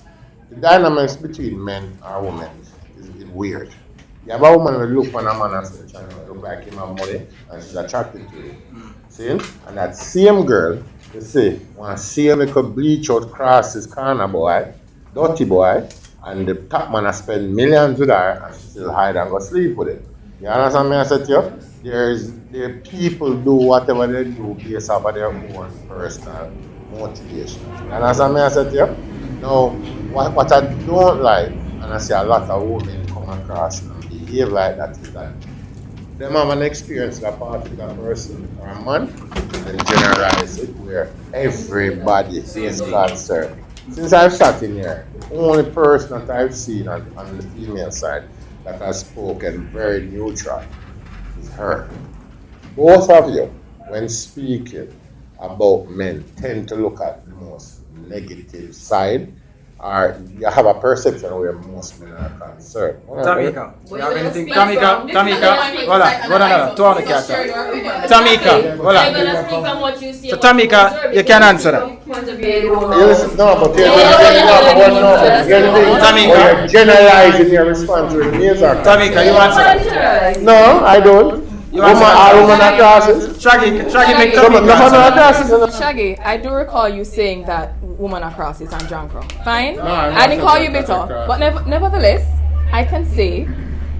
the dynamics between men and women is weird. You have a woman who look on a man and say, look like him have money, and she's attracted to him. See? And that same girl, you see, want to see him make a bleach out across his corner boy, dirty boy, and the top man has spent millions with her and she still hide and go sleep with it. You understand me? I said to you? There people do whatever they do based off of their own personal motivation. You understand me? I said to you? Now, what I don't like, and I see a lot of women come across and behave like that, is that them have an experience with a particular person or a man, and generalize it where everybody is concerned. Since I've sat in here, the only person that I've seen on the female side that has spoken very neutral is her. Both of you, when speaking about men, tend to look at the most negative side, or you have a perception where most men are concerned. Tamika, you have anything? Tamika, hold on, two on the cat. Tamika, hold on. So Tamika, you can answer that. You're generalizing your response to the answer. Tamika, you answer that. No, I don't. Woman at classes. Shaggy, make Tamika. Shaggy, I do recall you saying that woman across is and Jankro. Fine? I didn't call you bitter. But nevertheless, I can say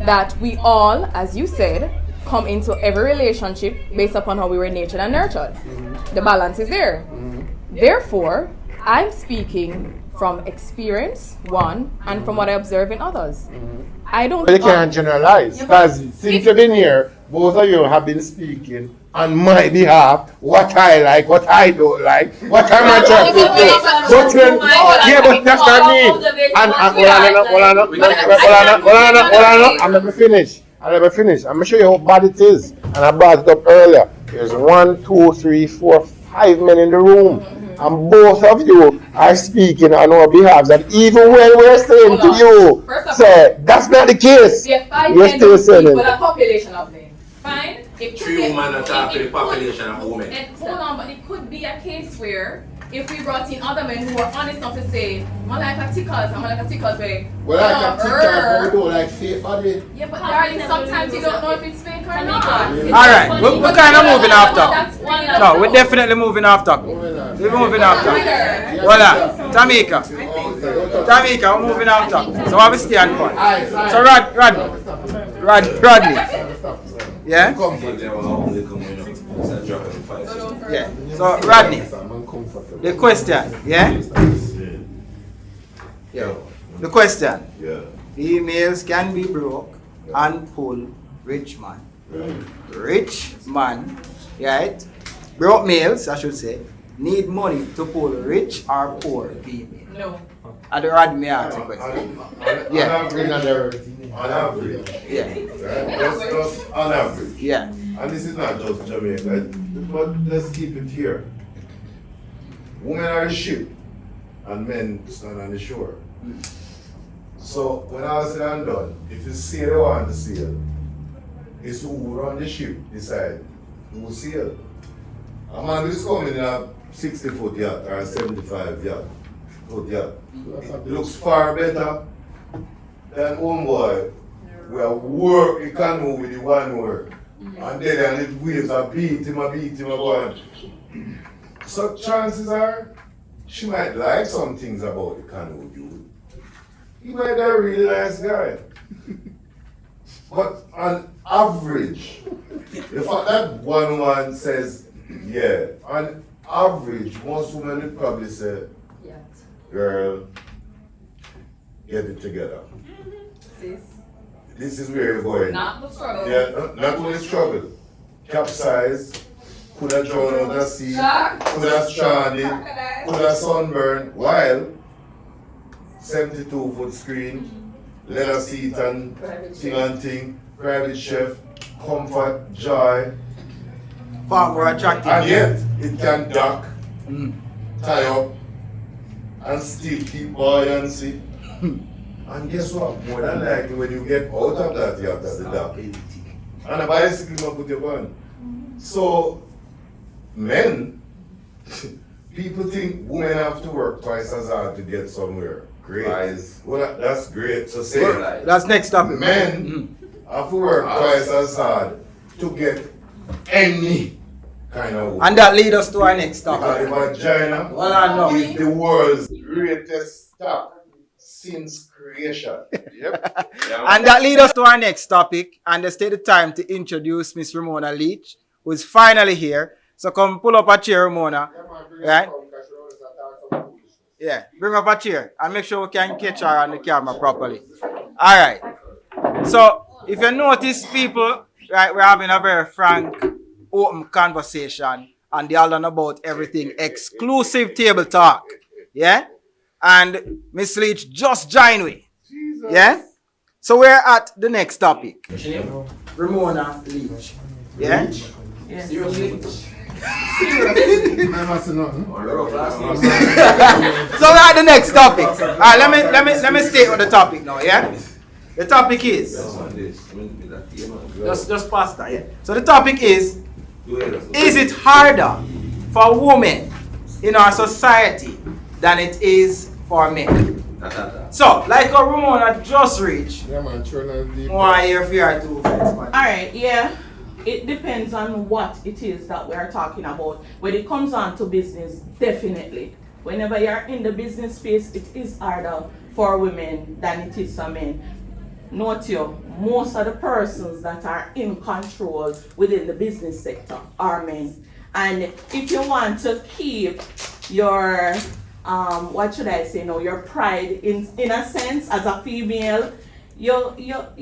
that we all, as you said, come into every relationship based upon how we were nurtured and nurtured. The balance is there. Therefore, I'm speaking from experience, one, and from what I observe in others. I don't. But you can't generalize, because since you've been here, both of you have been speaking on my behalf, what I like, what I don't like, what I'm attracted to. But when, yeah, but that's not me. And I'm never finished. I'm going to show you how bad it is. And I brought it up earlier. There's 1, 2, 3, 4, 5 men in the room. And both of you are speaking on our behalf. And even when we're saying to you, say, that's not the case. You're still saying it. With a population of men. Fine? It 3 women are talking to the population of women. Hold on, but it could be a case where if we brought in other men who are honest enough to say, I like a tickles way. Well, like a tickles, but we don't like fake body. Yeah, but darling, sometimes you don't know if it's fake or not. Alright, we're kind of moving off topic. No, we're definitely moving off topic. We're moving off topic. Voila, Tamika, we're moving off topic. So what we standpoint? So Rodney. Yeah? Yeah. So Rodney, the question, yeah? Yeah. The question. Yeah. Females can be broke and pull rich man. Rich man, right? Broke males, I should say, need money to pull rich or poor female. No. And Rodney asked the question. Yeah. On average. Yeah. Right? Just on average. Yeah. And this is not just Jamaica, but let's keep it here. Women are the ship, and men stand on the shore. So when all is said and done, if you sail they want to sail, it's who run the ship decide who sail. A man is coming in a 60 foot yacht or 75 foot yacht. It looks far better than homeboy. We are work the canoe with the one word. And then the waves are beat him, going. So chances are, she might like some things about the canoe dude. He might be a really nice guy. But on average, the fact that one woman says, yeah, on average, most women would probably say, girl, get it together. Sis. This is where you're going. Not the struggle. Yeah, not only struggle. Capsize, could have drawn out a sea, could have stranded, could have sunburned, while 72 foot screen, leather seat and thing, private chef, comfort, joy. Far more attractive. And yet, it can dock, tie up, and still keep buoyancy. And guess what? More than likely, when you get out of that yacht at the dock, and a bicycle will put you on. So, men, people think women have to work twice as hard to get somewhere. Great. Well, that's great. So say that's next topic. Men have to work twice as hard to get any kind of woman. And that leads us to our next topic. Because the vagina is the world's greatest stock since creation. Yep. And that leads us to our next topic. And let's take the time to introduce Miss Ramona Leach, who is finally here. So come pull up a chair, Ramona. Right? Yeah, bring up a chair and make sure we can catch her on the camera properly. All right. So if you notice, people, right, we're having a very frank, open conversation on the Aldon About Everything exclusive table talk. Yeah? And Miss Leach just joined me. Yeah? So we're at the next topic. Ramona Leach. Yeah? Yes. So we're at the next topic. Alright, let me stay on the topic now, yeah? The topic is just pass that, yeah. So the topic is it harder for women in our society than it is for men? So, like a Ramona just reached. Yeah, man, Why you're fear to Alright, yeah. It depends on what it is that we are talking about. When it comes on to business, definitely. Whenever you're in the business space, it is harder for women than it is for men. Note you, most of the persons that are in control within the business sector are men. And if you want to keep your, what should I say now, your pride in a sense as a female, you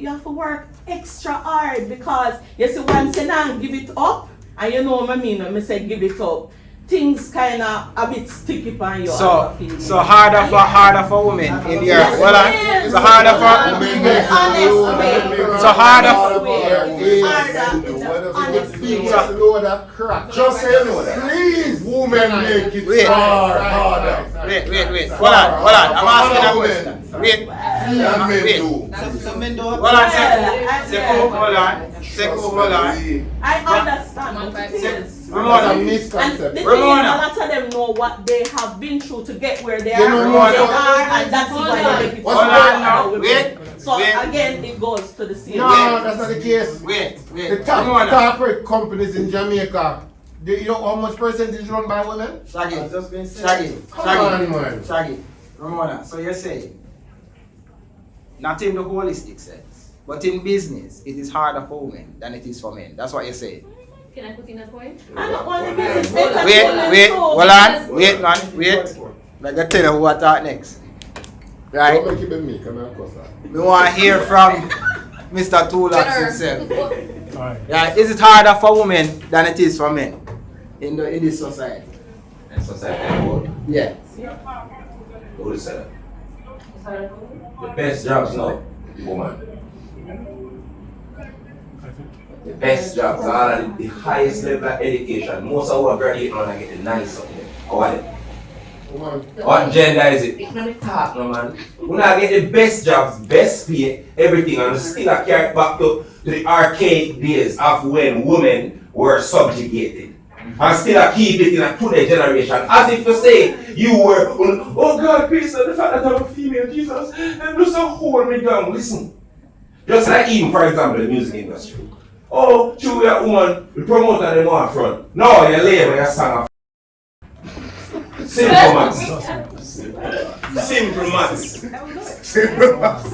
have to work extra hard, because you see, once you don't give it up, and you know what I mean when I say give it up, things kind of a bit sticky on you. So harder for women in here. So harder for women. So harder for Just say no that. Please, women make it harder. Wait. Hold on. I'm asking a question. Wait. Hold on. I understand what it is. Ramona, And the thing is, a lot of them know what they have been through to get where they are, and that's why they make it harder. So again, it goes to the same. No, that's not the case. Wait. The top corporate companies in Jamaica, do you know how much percentage run by women? Shaggy. Ramona, so you're saying, not in the holistic sense, but in business, it is harder for women than it is for men. That's what you're saying. Can I put in a point? I don't want to business. Wait. Like I tell you who I talk next. Right? We want to hear from Mr. Tulax himself. Right? Is it harder for women than it is for men in this society? In society, Yeah. who is that? The best jobs now, woman. The best jobs are the highest level of education. Most of our graduate now get the nice something. What gender is it? It's not talk, no man. We not get the best jobs, best pay, everything, and still carry back to the archaic days of when women were subjugated. and still keep it in a today generation. As if to say you were, oh God, please, the fact that I'm a female, Jesus, and just hold me down. Listen. Just like even, for example, the music industry. Oh, true, you're a woman, the promoter them on front. No, you're label, you're song. Simple maths. Simple maths. Simple maths.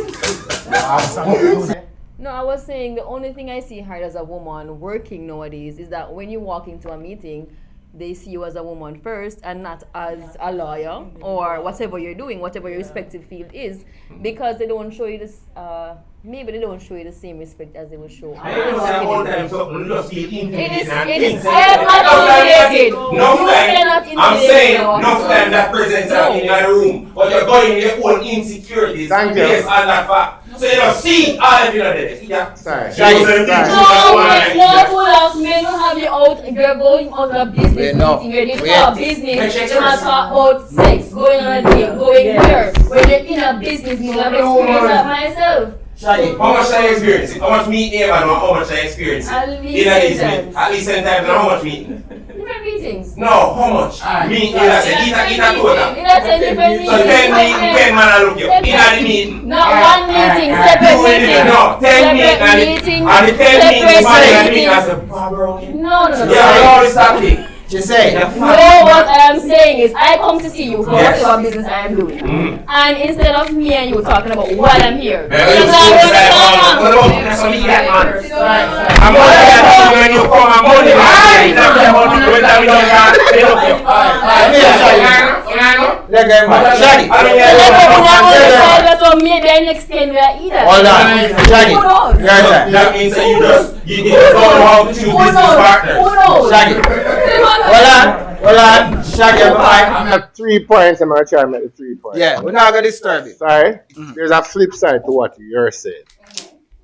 No, I was saying the only thing I see hard as a woman working nowadays is that when you walk into a meeting, they see you as a woman first and not as a lawyer or whatever you're doing, whatever your respective field is, because they don't show you this. Maybe they don't show you the same respect as they will show. I don't say all time something just feel intimidated. It is I am not intimidated. I'm saying enough time that presents in your room, but you're going in your own insecurities based on that fact. So you don't see all of you there. Yeah. Sorry. What would else men will have you out? You're going on a business meeting. You're in a business. You're not talk about sex, going on a date, going here. When you're in a business meeting, I'm experiencing that myself. Shadi, how much I experience? How much meeting and how much I experience? At least 10 times. At least 10 times and how much meeting? Different meetings. No, how much? Meeting, I said, in a total. In a 10 different meetings. So 10 meetings, 10 man I look you. In a meeting. Not one meeting, separate meeting. No, 10 meetings and the 10 meetings man I meet as a barber. No. Yeah, all this that thing. Just say. No, what I am saying is I come to see you for whatever business I am doing. And instead of me and you talking about why I'm here. I'm when you come and money. Maybe I next 10 we are either. Hold on. That means that you don't know how to choose business partners. Who knows? Hold on. Shaggy, I have 3 points. I'm going to try to make the 3 points. Yeah, we're not going to disturb it. Sorry. There's a flip side to what you're saying.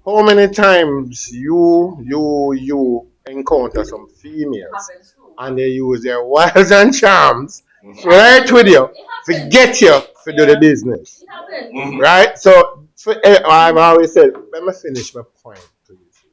How many times you encounter some females and they use their wiles and charms flirt with you to get you to do the business? Right? So I've always said, let me finish my point, please.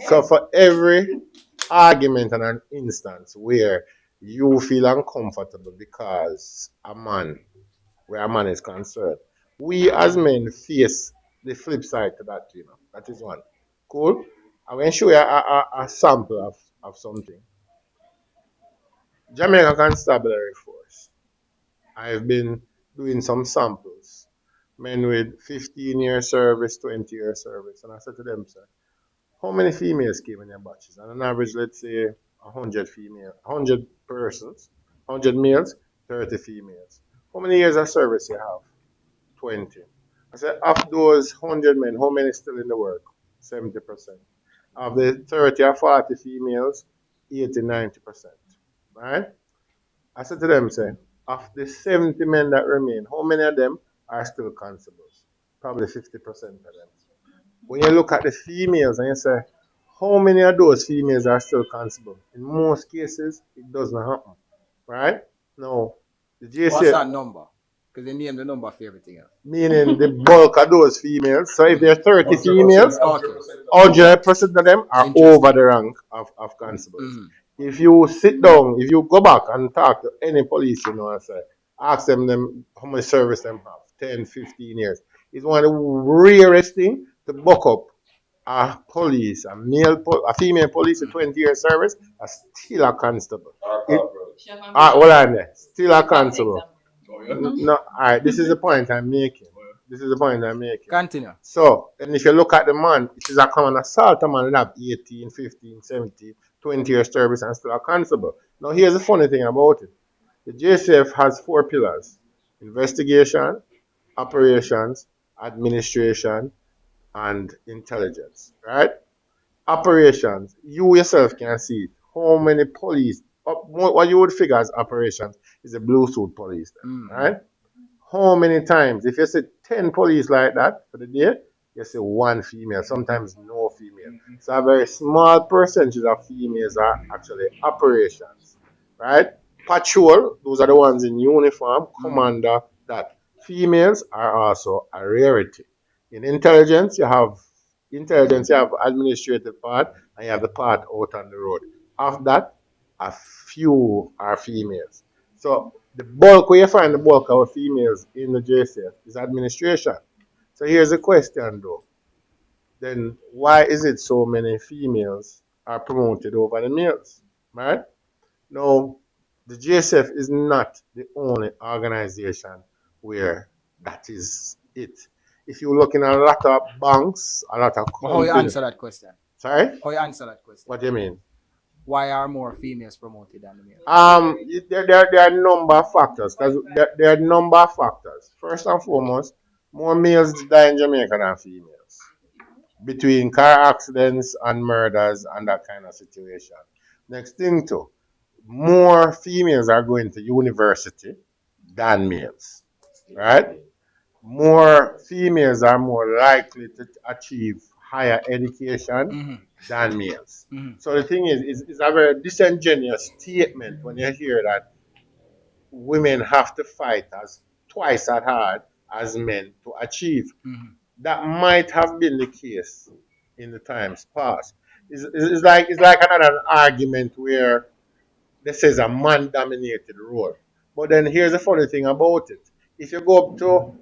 So for every argument and an instance where you feel uncomfortable because where a man is concerned, we as men face the flip side to that, That is one. Cool? I'm going to show you a sample of something. Jamaica Constabulary Force. I've been doing some samples. Men with 15-year service, 20-year service. And I said to them, sir, how many females came in your batches? And on average, let's say 100 persons, 100 males, 30 females. How many years of service you have? 20. I said, of those 100 men, how many still in the work? 70%. Of the 30 or 40 females, 80-90%. Right? I said to them, of the 70 men that remain, how many of them are still constables? Probably 50% of them. When you look at the females and you say, how many of those females are still constable? In most cases, it doesn't happen. Right? No. The JCF, what's that number? Because they name the number for everything else. Meaning the bulk of those females. So if there are 30 females, 100% of them are over the rank of constables. If you sit down, if you go back and talk to any police, and say, ask them how much service them have, 10, 15 years. It's one of the rarest things to buck up a female police with 20 years service, is still a constable. Hold on there. Still a constable. No, alright, this is the point I'm making. Continue. So, and if you look at the man, it is a common assault. A man will have 18, 15, 17, 20 years service and still a constable. Now, here's the funny thing about it. The JCF has 4 pillars: investigation, operations, administration, and intelligence. Right? Operations, you yourself can see it. How many police, what you would figure as operations is a blue suit police. Right? How many times, if you see 10 police like that for the day, you see 1 female, sometimes no female. So a very small percentage of females are actually operations, right? Patrol, those are the ones in uniform, commander, that. Females are also a rarity. In intelligence, you have administrative part, and you have the part out on the road. After that, a few are females. So the bulk, where you find the bulk of our females in the JCF is administration. So here's the question though. Then why is it so many females are promoted over the males? Right? Now, the JSF is not the only organization where that is it. If you look in a lot of banks, a lot of But how you companies. answer that question? Sorry? How you answer that question? What do you mean? Why are more females promoted than the males? There are a number of factors. Because there are a number of factors. First and foremost, more males die in Jamaica than females. Between car accidents and murders and that kind of situation. Next thing too, more females are going to university than males, right? More females are more likely to achieve higher education than males. So the thing is, it's a very disingenuous statement when you hear that women have to fight as twice as hard as men to achieve. That might have been the case in the times past. It's like another argument where this is a man-dominated role. But then here's the funny thing about it. If you go up to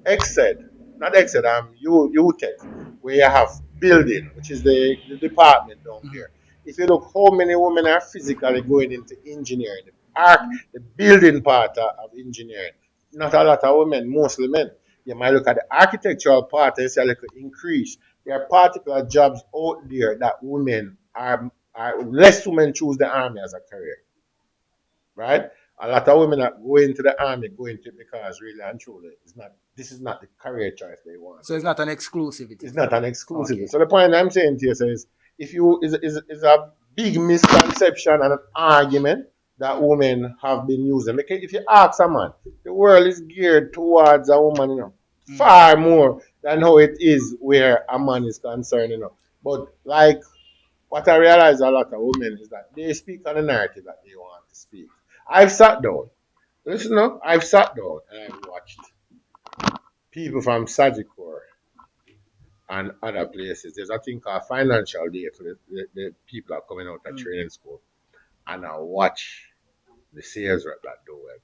not Exed, UTech, where you have building, which is the department down there. If you look how many women are physically going into engineering, the building part of engineering, not a lot of women, mostly men. You might look at the architectural part and see a little increase. There are particular jobs out there that less women choose the army as a career. Right? A lot of women that go into the army go into it because really and truly this is not the career choice they want. So it's not an exclusivity. It's not an exclusivity. Okay. So the point I'm saying to you is is a big misconception and an argument that women have been using. Because if you ask a man, the world is geared towards a woman, far more than how it is where a man is concerned, But like what I realize a lot of women is that they speak on the narrative that they want to speak. I've sat down. Listen up, I've sat down and I've watched people from Sagicor and other places. There's a thing called financial day for the people that are coming out of training school. And I watch the sales rep that do it.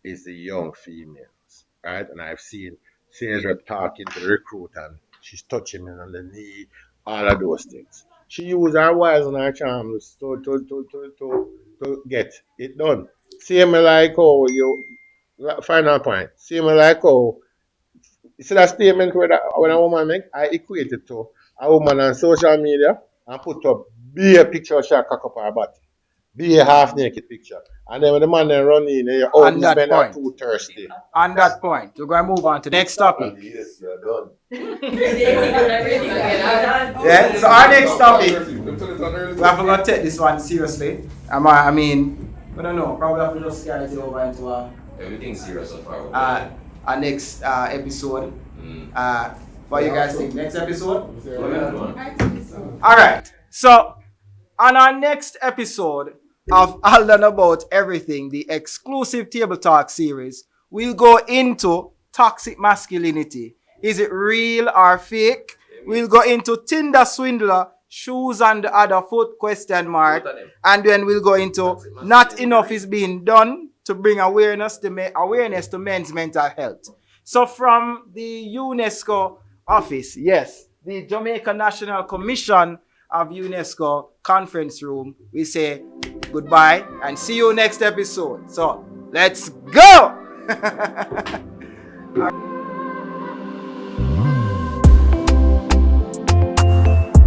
It's the young females, right? And I've seen sales rep talking to the recruit and she's touching him on the knee, all of those things. She used her wires and her charms to get it done. Same like how final point. Same like how you see that statement where when a woman make, I equate it to a woman on social media and put up be a picture of she cock up her body. Be a half naked picture. And then when the man then run in, this men are too thirsty. On that point, we're going to move on to the next topic. Yes, you're done. Yeah, so our next topic, we have to take this one seriously. I mean, I don't know, probably have to just carry it over into Everything's serious so far. our next episode. What you guys think? Next episode? Alright, so on our next episode of Aldon About Everything, the exclusive table talk series, we'll go into toxic masculinity. Is it real or fake? We'll go into Tinder swindler, shoes on the other foot, ? And then we'll go into not enough is being done to bring awareness to men's mental health. So from the UNESCO office, yes, the Jamaica National Commission of UNESCO conference room, we say goodbye and see you next episode. So let's go.